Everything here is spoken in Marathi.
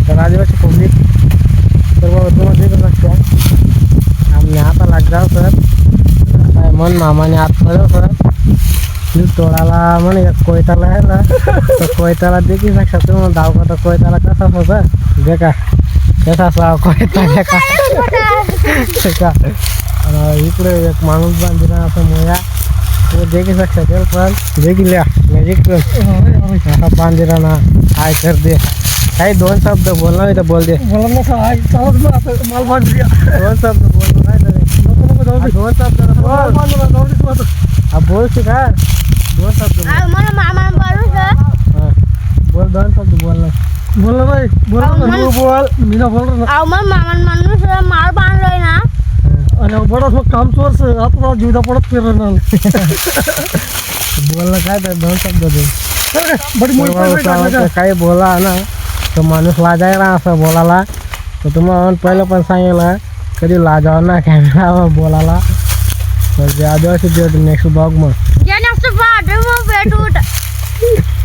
तर आदिवासी पब्लिक सर्व तुम्हाला देत शकता आम्ही आता लाग जाऊ सर मन मामाने आत पडव सर मी तोडाला म्हणे एक कोयताला आहे ना तर कोयताला देखील शकता तुम्हाला धाव का कोयताला कसा होता देखा कसा असा कोयता देखा इकडे एक माणूस बांधला असं मोया तो देखील शकता पण देखील या मॅजिक असा बांधला ना काय कर दे काही दोन शब्द बोलणार नाही तर बोल दे मला माल बांध दिया दोन शब्द बोलणार नाही दोन शब्द बोल हा बोल शिकार दोन शब्द मला मामा बोलू सर बोल दोन शब्द बोलणार बोल नाही बोल बोल मी ना बोल रहा अहो मग मामा माणूस माल बांधलोय ना आणि बड़ा मग काम चोर से आता जीवदा पडत फिरणार बोलणं काय तर दोन शब्द दे बड़ी मोठी काही बोला ना तो माणूस लाजायला असं बोलायला तर तुम्हाला पहिलं पण सांगितलं कधी लाजावर ना कॅमेरा बोलायला तर आदिवासी नेक्स्ट ब्लॉग मग या नेक्स्ट पार्ट मग भेटू